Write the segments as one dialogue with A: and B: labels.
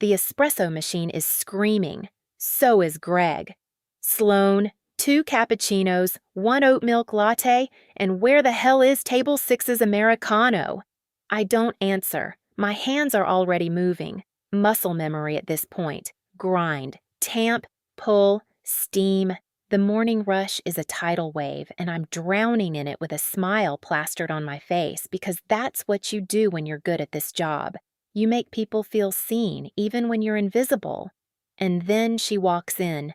A: The espresso machine is screaming. So is Greg. Sloane, 2 cappuccinos, 1 oat milk latte, and where the hell is table 6's Americano? I don't answer. My hands are already moving. Muscle memory at this point. Grind, tamp, pull, steam. The morning rush is a tidal wave, and I'm drowning in it with a smile plastered on my face because that's what you do when you're good at this job. You make people feel seen, even when you're invisible. And then she walks in.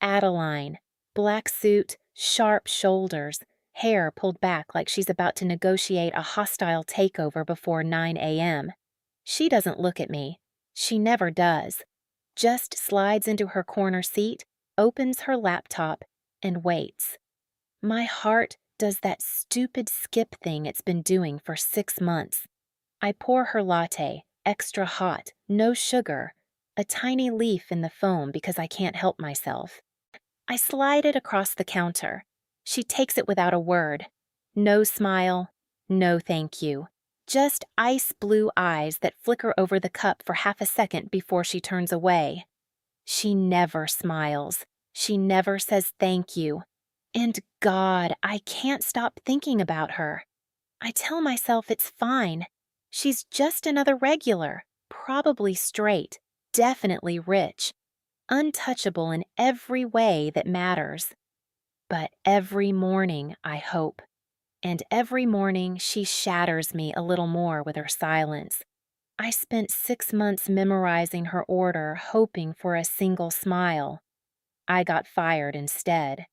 A: Adeline. Black suit, sharp shoulders, hair pulled back like she's about to negotiate a hostile takeover before 9 a.m. She doesn't look at me. She never does. Just slides into her corner seat, opens her laptop, and waits. My heart does that stupid skip thing it's been doing for 6 months. I pour her latte, extra hot, no sugar, a tiny leaf in the foam because I can't help myself. I slide it across the counter. She takes it without a word. No smile, no thank you. Just ice blue eyes that flicker over the cup for half a second before she turns away. She never smiles. She never says thank you. And God, I can't stop thinking about her. I tell myself it's fine. She's just another regular, probably straight, definitely rich, untouchable in every way that matters. But every morning, I hope. And every morning, she shatters me a little more with her silence. I spent 6 months memorizing her order, hoping for a single smile. I got fired instead.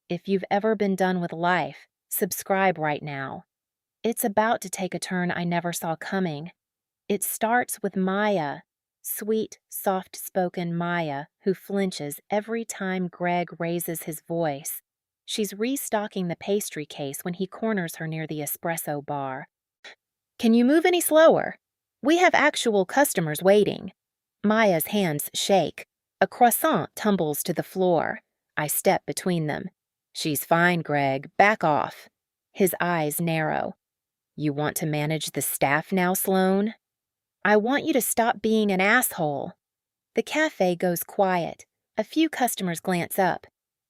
A: If you've ever been done with life, subscribe right now. It's about to take a turn I never saw coming. It starts with Maya, sweet, soft-spoken Maya, who flinches every time Greg raises his voice. She's restocking the pastry case when he corners her near the espresso bar. "Can you move any slower? We have actual customers waiting." Maya's hands shake. A croissant tumbles to the floor. I step between them. "She's fine, Greg. Back off." His eyes narrow. "You want to manage the staff now, Sloane?" "I want you to stop being an asshole." The cafe goes quiet. A few customers glance up.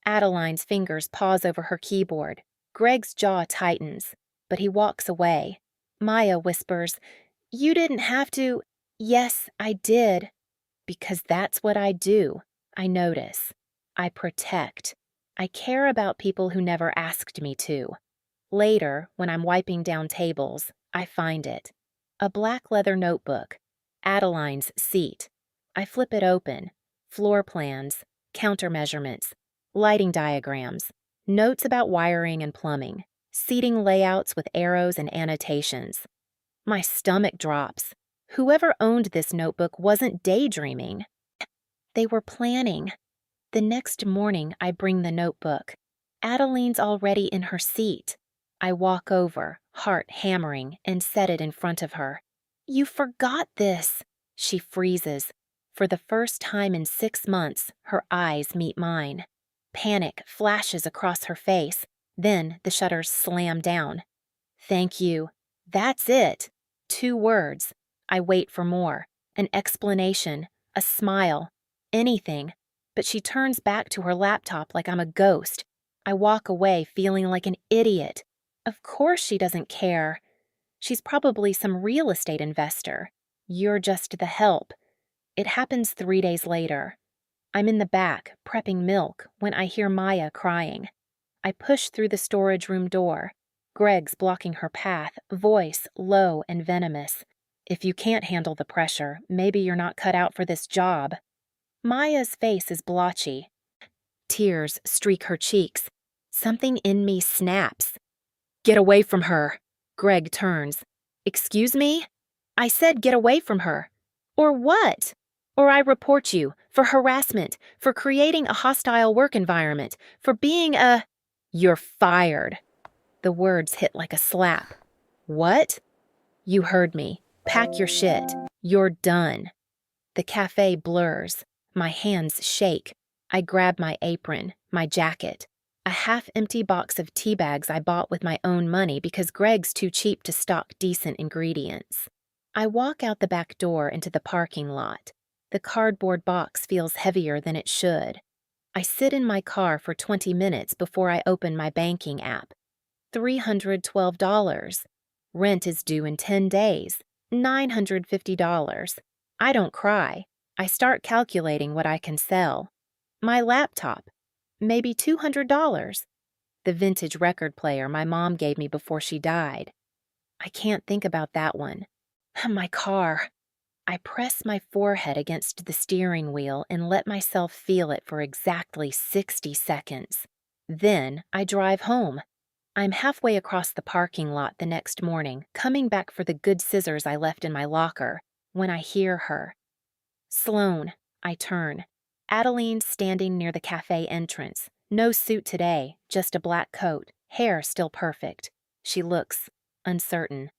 A: Adeline's fingers pause over her keyboard. Greg's jaw tightens, but he walks away. Maya whispers, "You didn't have to." "Yes, I did." Because that's what I do. I notice. I protect. I care about people who never asked me to. Later, when I'm wiping down tables, I find it. A black leather notebook. Adeline's seat. I flip it open. Floor plans, counter measurements, lighting diagrams, notes about wiring and plumbing, seating layouts with arrows and annotations. My stomach drops. Whoever owned this notebook wasn't daydreaming. They were planning. The next morning, I bring the notebook. Adeline's already in her seat. I walk over, heart hammering, and set it in front of her. "You forgot this." She freezes. For the first time in 6 months, her eyes meet mine. Panic flashes across her face. Then the shutters slam down. "Thank you." That's it. 2 words. I wait for more. An explanation. A smile. Anything. But she turns back to her laptop like I'm a ghost. I walk away feeling like an idiot. Of course she doesn't care. She's probably some real estate investor. You're just the help. It happens 3 days later. I'm in the back, prepping milk, when I hear Maya crying. I push through the storage room door. Greg's blocking her path, voice low and venomous. "If you can't handle the pressure, maybe you're not cut out for this job." Maya's face is blotchy. Tears streak her cheeks. Something in me snaps. "Get away from her." Greg turns. "Excuse me?" "I said get away from her." "Or what?" "Or I report you for harassment, for creating a hostile work environment, for being a—" "You're fired." The words hit like a slap. "What?" "You heard me. Pack your shit. You're done." The cafe blurs. My hands shake. I grab my apron, my jacket, a half-empty box of tea bags I bought with my own money because Greg's too cheap to stock decent ingredients. I walk out the back door into the parking lot. The cardboard box feels heavier than it should. I sit in my car for 20 minutes before I open my banking app. $312. Rent is due in 10 days. $950. I don't cry. I start calculating what I can sell. My laptop. Maybe $200. The vintage record player my mom gave me before she died. I can't think about that one. My car. I press my forehead against the steering wheel and let myself feel it for exactly 60 seconds. Then I drive home. I'm halfway across the parking lot the next morning, coming back for the good scissors I left in my locker, when I hear her. Sloane, I turn. Adeline's standing near the cafe entrance. No suit today, just a black coat, hair still perfect. She looks uncertain.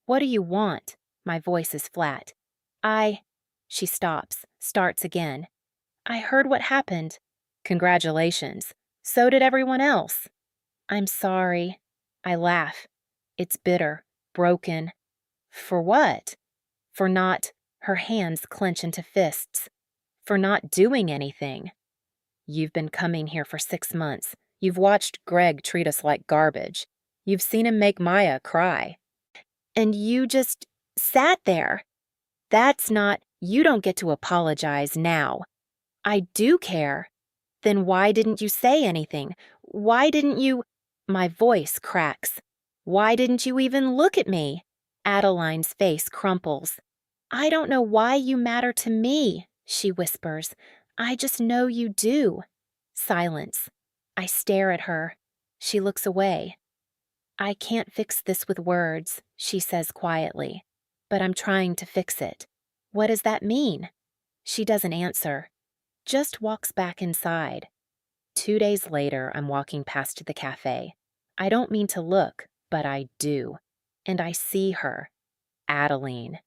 A: What do you want? My voice is flat. She stops, starts again. I heard what happened. Congratulations. So did everyone else. I'm sorry. I laugh. It's bitter, broken. For what? For not, her hands clench into fists. For not doing anything. You've been coming here for 6 months. You've watched Greg treat us like garbage. You've seen him make Maya cry. And you just sat there. That's not, you don't get to apologize now. I do care. Then why didn't you say anything? Why didn't you? My voice cracks. Why didn't you even look at me? Adeline's face crumples. I don't know why you matter to me, she whispers. I just know you do. Silence. I stare at her. She looks away. I can't fix this with words, she says quietly, but I'm trying to fix it. What does that mean? She doesn't answer, just walks back inside. 2 days later, I'm walking past the cafe. I don't mean to look, but I do. And I see her, Adeline,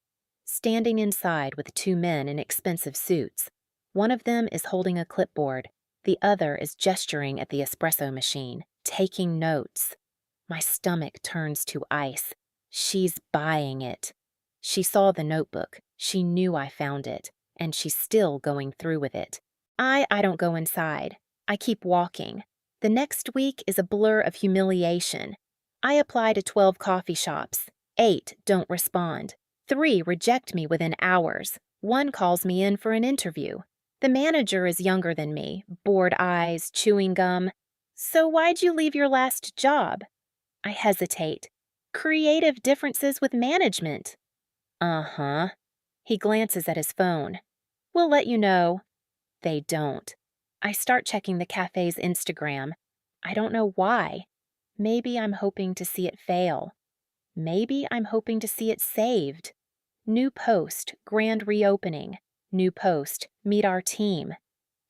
A: standing inside with 2 men in expensive suits. One of them is holding a clipboard. The other is gesturing at the espresso machine, taking notes. My stomach turns to ice. She's buying it. She saw the notebook. She knew I found it, and she's still going through with it. I don't go inside. I keep walking. The next week is a blur of humiliation. I apply to 12 coffee shops. 8 don't respond. 3 reject me within hours. 1 calls me in for an interview. The manager is younger than me, bored eyes, chewing gum. So why'd you leave your last job? I hesitate. Creative differences with management. Uh-huh. He glances at his phone. We'll let you know. They don't. I start checking the cafe's Instagram. I don't know why. Maybe I'm hoping to see it fail. Maybe I'm hoping to see it saved. New post, grand reopening. New post, meet our team.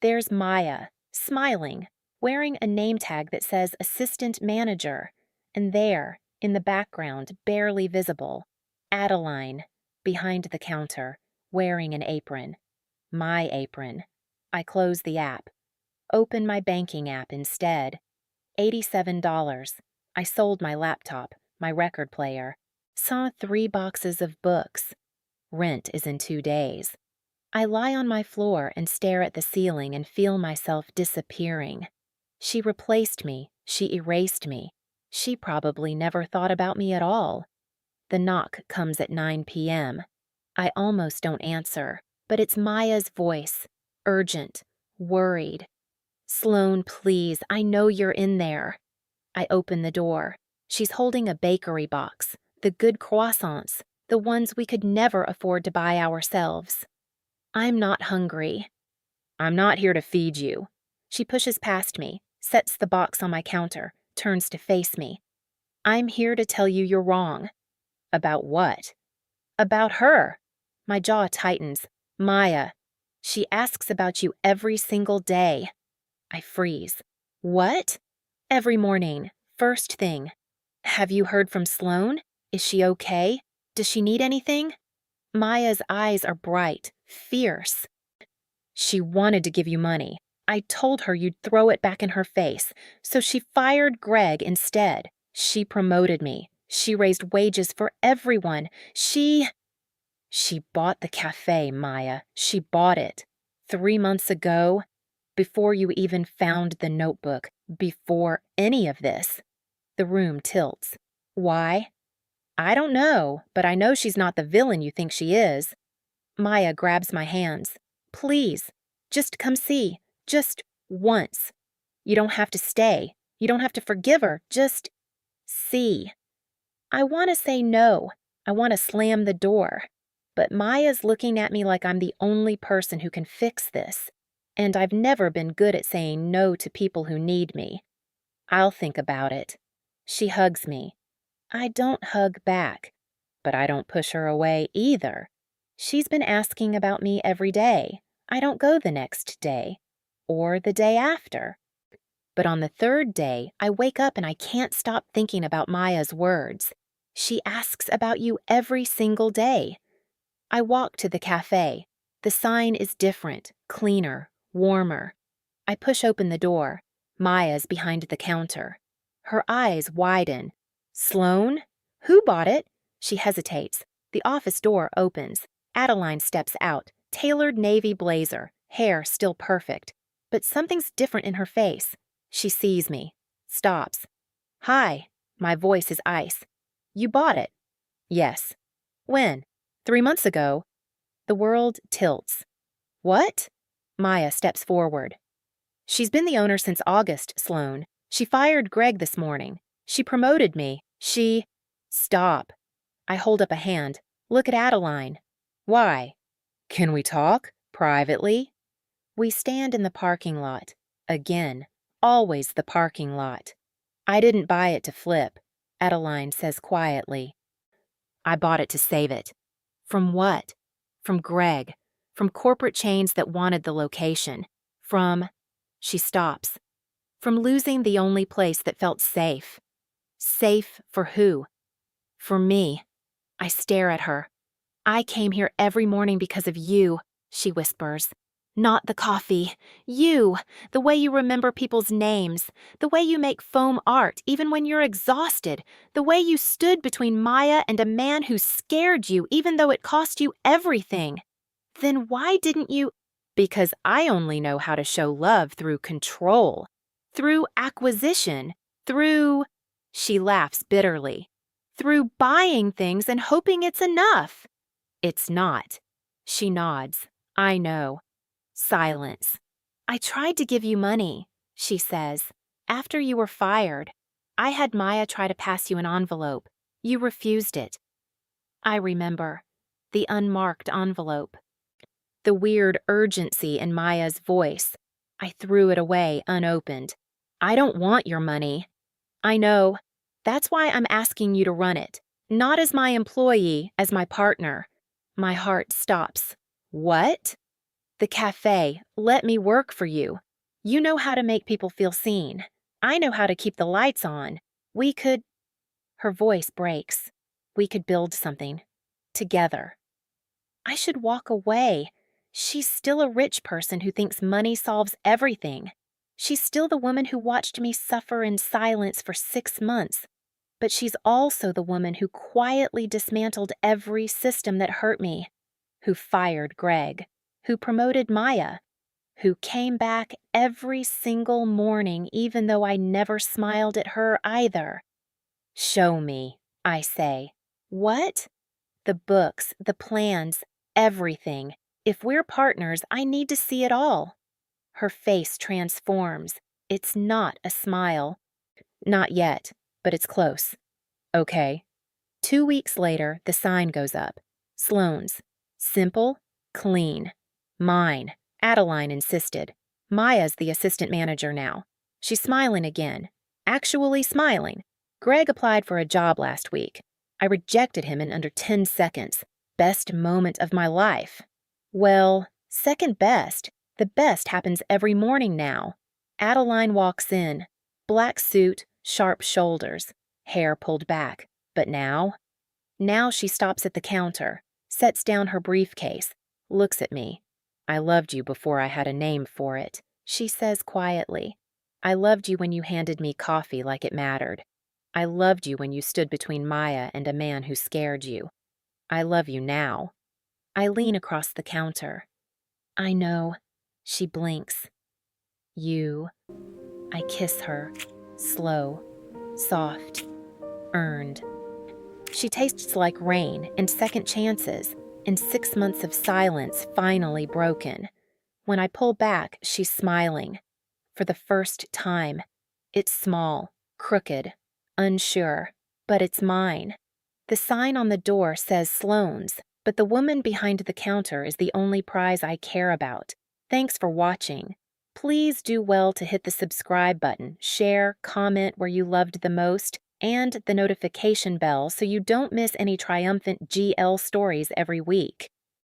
A: There's Maya, smiling, wearing a name tag that says assistant manager. And there, in the background, barely visible, Adeline, behind the counter, wearing an apron. My apron. I close the app. Open my banking app instead. $87. I sold my laptop, my record player. Saw 3 boxes of books. Rent is in 2 days. I lie on my floor and stare at the ceiling and feel myself disappearing. She replaced me. She erased me. She probably never thought about me at all. The knock comes at 9 p.m. I almost don't answer, but it's Maya's voice, urgent, worried. Sloane, please, I know you're in there. I open the door. She's holding a bakery box, the good croissants, the ones we could never afford to buy ourselves. I'm not hungry. I'm not here to feed you. She pushes past me, sets the box on my counter, turns to face me. I'm here to tell you you're wrong. About what? About her. My jaw tightens. Maya. She asks about you every single day. I freeze. What? Every morning. First thing. Have you heard from Sloane? Is she okay? Does she need anything? Maya's eyes are bright, fierce. She wanted to give you money. I told her you'd throw it back in her face, so she fired Greg instead. She promoted me. She raised wages for everyone. She bought the cafe, Maya. She bought it. 3 months ago, before you even found the notebook, before any of this. The room tilts. Why? I don't know, but I know she's not the villain you think she is. Maya grabs my hands. Please, just come see. Just once. You don't have to stay. You don't have to forgive her. Just see. I want to say no. I want to slam the door. But Maya's looking at me like I'm the only person who can fix this. And I've never been good at saying no to people who need me. I'll think about it. She hugs me. I don't hug back, but I don't push her away either. She's been asking about me every day. I don't go the next day, or the day after. But on the third day, I wake up and I can't stop thinking about Maya's words. She asks about you every single day. I walk to the cafe. The sign is different, cleaner, warmer. I push open the door. Maya's behind the counter. Her eyes widen. Sloane? Who bought it? She hesitates. The office door opens. Adeline steps out, tailored navy blazer, hair still perfect. But something's different in her face. She sees me. Stops. Hi. My voice is ice. You bought it? Yes. When? 3 months ago. The world tilts. What? Maya steps forward. She's been the owner since August, Sloan. She fired Greg this morning. She promoted me. Stop. I hold up a hand. Look at Adeline. Why? Can we talk? Privately? We stand in the parking lot. Again. Always the parking lot. I didn't buy it to flip, Adeline says quietly. I bought it to save it. From what? From Greg. From corporate chains that wanted the location. She stops. From losing the only place that felt safe. Safe for who? For me. I stare at her. I came here every morning because of you, she whispers. Not the coffee. You. The way you remember people's names. The way you make foam art even when you're exhausted. The way you stood between Maya and a man who scared you even though it cost you everything. Then why didn't you? Because I only know how to show love through control. Through acquisition. Through... She laughs bitterly. Through buying things and hoping it's enough. It's not. She nods. I know. Silence. I tried to give you money, she says. After you were fired, I had Maya try to pass you an envelope. You refused it. I remember. The unmarked envelope. The weird urgency in Maya's voice. I threw it away unopened. I don't want your money. I know. That's why I'm asking you to run it. Not as my employee, as my partner. My heart stops. What? The cafe. Let me work for you. You know how to make people feel seen. I know how to keep the lights on. We could... Her voice breaks. We could build something. Together. I should walk away. She's still a rich person who thinks money solves everything. She's still the woman who watched me suffer in silence for 6 months. But she's also the woman who quietly dismantled every system that hurt me. Who fired Greg. Who promoted Maya. Who came back every single morning even though I never smiled at her either. Show me, I say. What? The books, the plans, everything. If we're partners, I need to see it all. Her face transforms. It's not a smile. Not yet, but it's close. Okay. 2 weeks later, the sign goes up. Sloane's. Simple, clean. Mine, Adeline insisted. Maya's the assistant manager now. She's smiling again. Actually smiling. Greg applied for a job last week. I rejected him in under 10 seconds. Best moment of my life. Well, second best. The best happens every morning now. Adeline walks in. Black suit, sharp shoulders, hair pulled back. But now? Now she stops at the counter, sets down her briefcase, looks at me. I loved you before I had a name for it, she says quietly. I loved you when you handed me coffee like it mattered. I loved you when you stood between Maya and a man who scared you. I love you now. I lean across the counter. I know. She blinks. You. I kiss her. Slow. Soft. Earned. She tastes like rain and second chances, and 6 months of silence finally broken. When I pull back, she's smiling. For the first time. It's small, crooked, unsure, but it's mine. The sign on the door says Sloane's, but the woman behind the counter is the only prize I care about. Thanks for watching. Please do well to hit the subscribe button, share, comment where you loved the most, and the notification bell so you don't miss any triumphant GL stories every week.